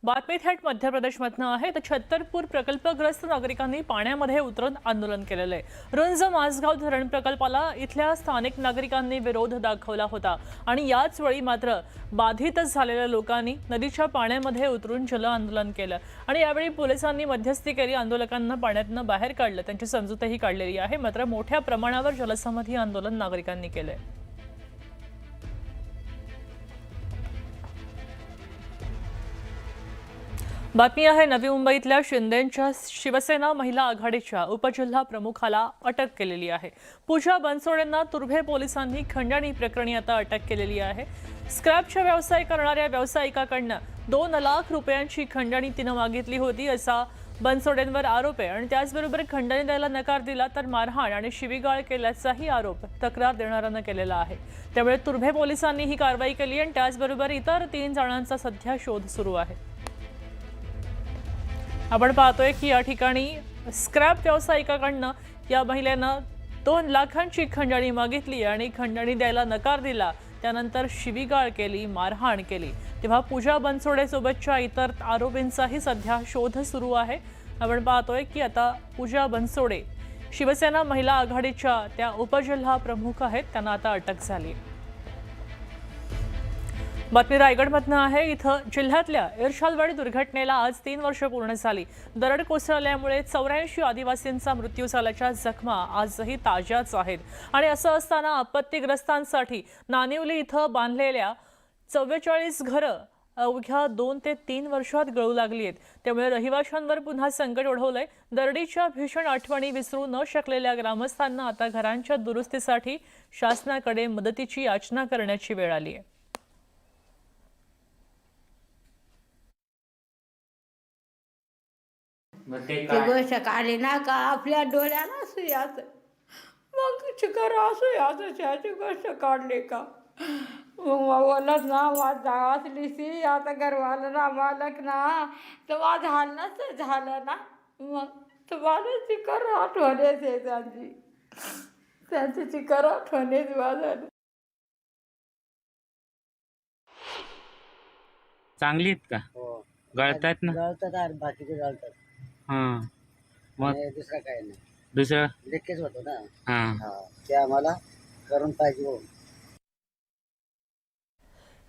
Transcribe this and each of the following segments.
बातमी थेट मध्य प्रदेशमधनं आहे तर छत्तरपूर प्रकल्पग्रस्त नागरिकांनी पाण्यामध्ये उतरून आंदोलन केलेलं आहे। रुंज माझगाव धरण प्रकल्पाला इथल्या स्थानिक नागरिकांनी विरोध दाखवला होता आणि याच वेळी मात्र बाधित झालेल्या लोकांनी नदीच्या पाण्यामध्ये उतरून जल आंदोलन केलं आणि यावेळी पोलिसांनी मध्यस्थी केली, आंदोलकांना पाण्यातून बाहेर काढलं, त्यांची समजूतही काढलेली आहे। मात्र मोठ्या प्रमाणावर जलसमाधी आंदोलन नागरिकांनी केलंय। बातमी आहे नवी मुंबईतल्या शिंदेंच्या शिवसेना महिला आघाडीच्या उपजिल्हा प्रमुखाला अटक केलेली आहे। पूजा बनसोडेंना तुर्भे पोलिसांनी खंडणी प्रकरणी आता अटक केलेली आहे। स्क्रॅपचा व्यवसाय करणाऱ्या व्यावसायिकाकडनं 2 लाख रुपयांची खंडणी तिनं मागितली होती असा बनसोडेंवर आरोप आहे आणि त्याचबरोबर खंडणी द्यायला नकार दिला तर मारहाण आणि शिवीगाळ केल्याचाही आरोप तक्रार देणाऱ्यानं केलेला आहे। त्यामुळे तुर्भे पोलिसांनी ही कारवाई केली आणि त्याचबरोबर इतर 3 जणांचा सध्या शोध सुरू आहे। आपण पाहतोय की या ठिकाणी स्क्रॅप व्यावसायिकाकडनं या महिलेनं 2 लाखांची खंडणी मागितली आणि खंडणी द्यायला नकार दिला, त्यानंतर शिवीगाळ केली, मारहाण केली। तेव्हा पूजा बनसोडे सोबतच्या इतर आरोपींचाही सध्या शोध सुरू आहे। आपण पाहतोय की आता पूजा बनसोडे शिवसेना महिला आघाडीच्या त्या उपजिल्हा प्रमुख आहेत, त्यांना आता अटक झाली। बातमी रायगडमधनं आहे। इथं जिल्ह्यातल्या इर्शालवाडी दुर्घटनेला आज 3 वर्ष पूर्ण झाली। दरड कोसळल्यामुळे 84 आदिवासींचा मृत्यू झाल्याच्या जखमा आजही ताज्याच आहेत आणि असं असताना आपत्तीग्रस्तांसाठी नानिवली इथं बांधलेल्या 44 घरं अवघ्या 2 ते 3 वर्षात गळू लागली आहेत। त्यामुळे रहिवाशांवर पुन्हा संकट ओढवलंय। दरडीच्या भीषण आठवणी विसरू न शकलेल्या ग्रामस्थांना आता घरांच्या दुरुस्तीसाठी शासनाकडे मदतीची याचना करण्याची वेळ आली आहे। ती गोष्ट काढली ना का आपल्या डोळ्याला सुयाच मग चिकर सुयाचं त्याची गोष्ट काढली का मग बोलत ना माझ असली सी आता घरवालं ना मालक ना तर माझं हालच झालं ना मग तुम्हाला चिकर आठवणेच आहे त्यांची चिकर आठवणेच माझं। चांगली आहेत का? हो गळतात ना? गळतात बाकीचे गळतात हां मग आणि दुसरं काही नाही, दुसरं लिकेज होतो ना। हां हा ते आम्हाला करून पाहिजे हो।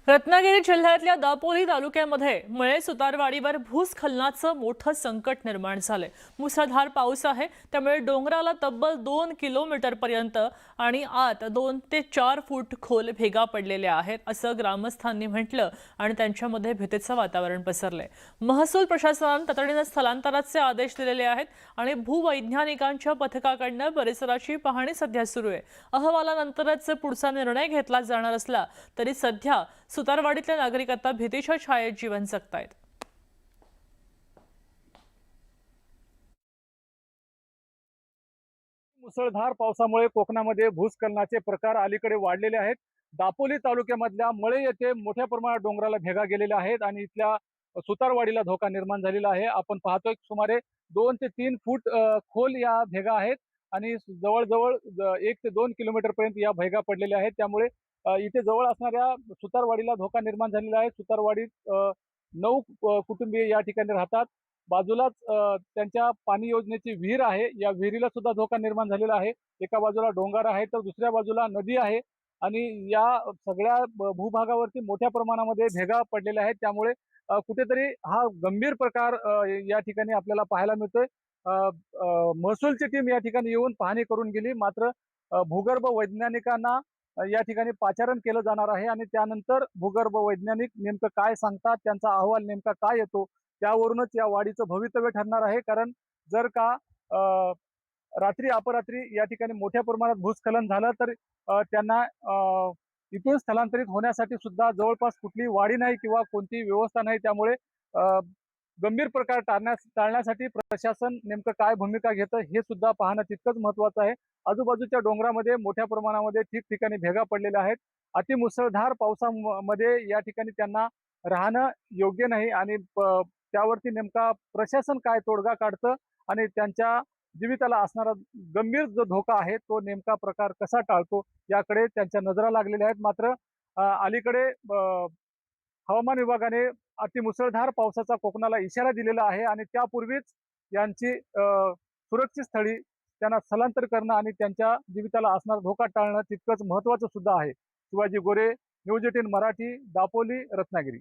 रत्नागिरी जिल्ह्यातल्या दापोली तालुक्यामध्ये मळे सुतारवाडीवर भूस्खलनाचं मोठं संकट निर्माण झालंय। मुसळधार पाऊस आहे, त्यामुळे डोंगराला तब्बल 2 किलोमीटरपर्यंत आणि आत 2 ते 4 फूट खोल भेगा पडलेल्या आहेत असं ग्रामस्थांनी म्हटलं आणि त्यांच्यामध्ये भीतीचं वातावरण पसरलंय। महसूल प्रशासनाने तातडीने स्थलांतराचे आदेश दिलेले आहेत आणि भूवैज्ञानिकांच्या पथकाकडून परिसराची पाहणी सध्या सुरू आहे। अहवालानंतरच पुढचा निर्णय घेतला जाणार असला तरी सध्या सुतारवाडीतले नागरिक आता भीतीच्या छायेत जीवन जगतायत। मुसळधार पावसामुळे कोकणामध्ये भूस्खलनाचे प्रकार अलीकडे वाढलेले आहेत। दापोली तालुक्यामधल्या मळे येथे मोठ्या प्रमाणात डोंगराला भेगा गेलेल्या आहेत आणि इथल्या सुतारवाडीला धोका निर्माण झालेला आहे। आपण पाहतोय सुमारे 2 ते 3 फूट खोल या भेगा आहेत आणि जवळजवळ 1 ते 2 किलोमीटर पर्यंत या भेगा पडलेल्या आहेत। त्यामुळे इथे जवळ असणाऱ्या सुतारवाडीला धोका निर्माण झालेला आहे। सुतारवाडीत 9 कुटुंबीय या ठिकाणी राहतात। बाजूलाच त्यांच्या पाणी योजनेची विहीर आहे, या विहिरीला सुद्धा धोका निर्माण झालेला आहे। एका बाजूला डोंगर आहे तर दुसऱ्या बाजूला नदी आहे आणि या सगळ्या भूभागावरती मोठ्या प्रमाणामध्ये भेगा पडलेल्या आहेत। त्यामुळे कुठेतरी हा गंभीर प्रकार या ठिकाणी आपल्याला पाहायला मिळतोय। महसूलची टीम या ठिकाणी येऊन पाहणी करून गेली, मात्र भूगर्भ वैज्ञानिकांना या ठिकाणी पाचारण केलं जाणार आहे आणि त्यानंतर भूगर्भ वैज्ञानिक नेमकं काय सांगतात, त्यांचा अहवाल नेमका काय येतो त्यावरूनच या वाडीचं भवितव्य ठरणार आहे। कारण जर का रात्री अपरात्री या ठिकाणी मोठ्या प्रमाणात भूस्खलन झालं तर त्यांना इथून स्थलांतरित होण्यासाठी सुद्धा जवळपास कुठली वाडी नाही किंवा कोणती व्यवस्था नाही। त्यामुळे गंभीर प्रकार टाळण्यासाठी प्रशासन नेमकं काय भूमिका घेतं हे सुद्धा पाहणं तितकंच महत्त्वाचं आहे। आजूबाजूच्या डोंगरामध्ये मोठ्या प्रमाणामध्ये ठिकठिकाणी भेगा पडलेल्या आहेत। अतिमुसळधार पावसामध्ये या ठिकाणी त्यांना राहणं योग्य नाही आणि त्यावरती नेमका प्रशासन काय तोडगा काढतं आणि त्यांच्या जीविताला असणारा गंभीर जो धोका आहे तो नेमका प्रकार कसा टाळतो याकडे त्यांच्या नजरा लागलेल्या आहेत। मात्र अलीकडे हवामान विभागाने अतिमुसळधार पावसाचा कोकणाला इशारा दिलेला आहे आणि त्यापूर्वीच यांची सुरक्षित स्थळी त्यांना स्थलांतर करणं आणि त्यांच्या जीविताला असणारा धोका टाळणं तितकंच महत्त्वाचं सुद्धा आहे. शिवाजी गोरे, न्यूज 18 मराठी, दापोली, रत्नागिरी.